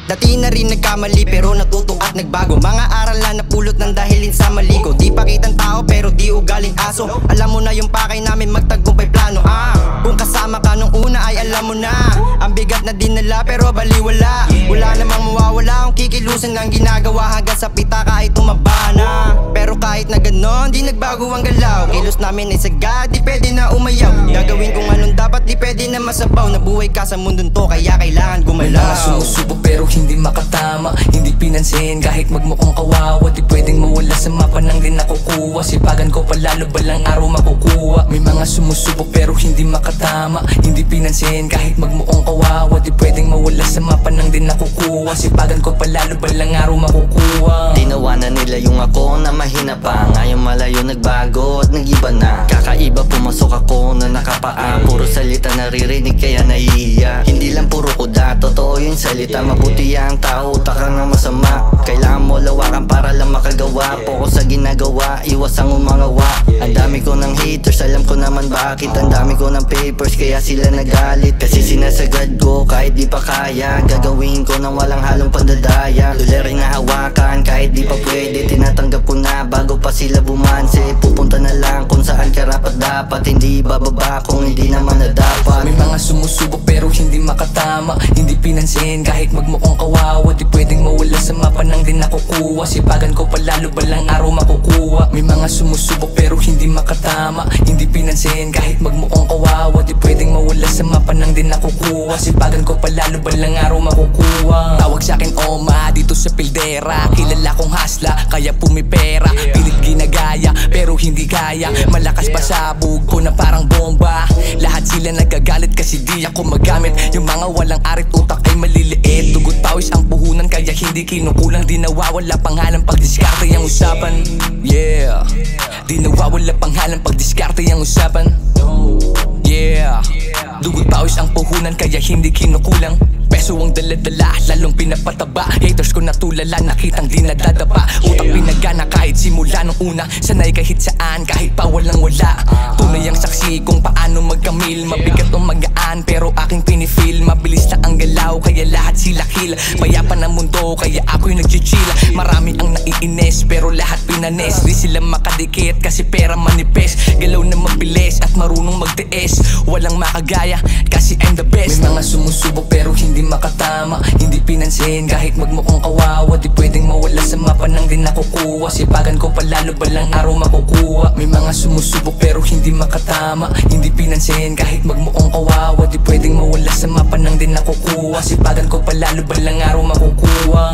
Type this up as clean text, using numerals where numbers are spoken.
Dati na rin nagkamali pero natuto at nagbago. Mga aral na napulot ng dahilin sa mali ko. Di pakitang tao pero di ugaling aso. Alam mo na yung pakay namin magtagumpay plano. Kung kasama ka nung una ay alam mo na. Ang bigat na dinala pero baliwala. Wala namang mawawala kung kikilusan lang ginagawa. Hanggang sa pitaka ay tumaba na. Pero kahit na ganon di nagbago ang galaw. Kilos namin ay sagad, di pwede na umayaw. Gagawin kung anong dapat, di pwede na masabaw. Nabuhay ka sa mundong to kaya kailangan gumalaw. May mga sumusubok pero hindi makatama, hindi pinansin kahit magmukhang kawawa. Di pwedeng mawala sa mapa nang di nakukuha. Sipagan ko palalo balang araw makukuha. May mga sumusubok pero hindi makatama, hindi pinansin kahit magmukhang kawawa. Di pwedeng mawala sa mapa nang di nakukuha. Sipagan ko palalo balang araw makukuha. Tinawa na nila yung ako na mahina pa. Ngayon malayo nagbago at nagiba na. Kakaiba pumasok ako na nakapaa. Puro salita naririnig kaya naiiya. Hindi lang puro kuda, totoo yung salita. Mabuti ang tao, utak ka ng masama. Kailangan mo lawakan para lang makagawa. Focus sa ginagawa, iwas ang umangawa. Ang dami ko ng haters, alam ko naman bakit. Ang dami ko ng papers, kaya sila nagalit. Kasi sinasagad ko kahit di pa kaya. Gagawin ko nang walang halong pandadaya. Tuloy na hawakan kahit di pa pwede. Tinatanggap ko na bago pa sila bumanse. Pupunta na lang kung saan karapat dapat. Hindi bababa kung hindi naman na dapat. May mga sumusubok pero hindi makatama, hindi pinansin kahit magmukhang kawawa. Di pwedeng mawala sa mapa nang di nakukuha. Sipagan ko palalo balang araw makukuha. May mga sumusubok pero hindi makatama, hindi pinansin kahit magmukhang kawawa. Di pwedeng mawala sa mapa nang di nakukuha. Sipagan ko palalo balang araw makukuha. Tawag sa'kin Oma dito sa Pildera. Kilala kong hasla kaya pumipera. Pilit ginagaya pero hindi kaya. Malakas pasabog ko na parang bomba. Lahat sila nagagalit kasi di ako magamit. Yung mga walang arit utak ay maliliit. Dugot pawis ang puhunan kaya hindi kinukulang. Di nawawala pangalan pag diskarte ang usapan. Yeah, di nawawala pangalan pag diskarte ang usapan. Yeah, dugot pawis ang puhunan kaya hindi kinukulang. Peso ang dala-dala, lalong pinapataba. Haters ko natulala, nakitang di nadadapa. Utak pinagana kahit simula nung una. Sanay kahit saan, kahit pa walang wala. Tunay ang saksi kung paano magkamil. Mabigat o magaan, pero aking pinifeel. Mabilis na ang galaw, kaya lahat sila kill. Mayapan ang mundo, kaya ako'y nag-chill. Marami ang naiinis, pero lahat pinanes. Di sila makadikit, kasi pera manipes. Galaw na mabilis at marunong magtiis. Walang makagaya, kasi I'm the best. May mga sumusubok pero hindi makatama, hindi pinansin kahit magmukhang kawawa. Di pwedeng mawala sa mapa nang di nakukuha. Sipagan ko palalo balang araw makukuha. May mga sumusubok pero hindi makatama, hindi pinansin kahit magmukhang kawawa. Di pwedeng mawala sa mapa nang di nakukuha. Sipagan ko palalo balang araw makukuha.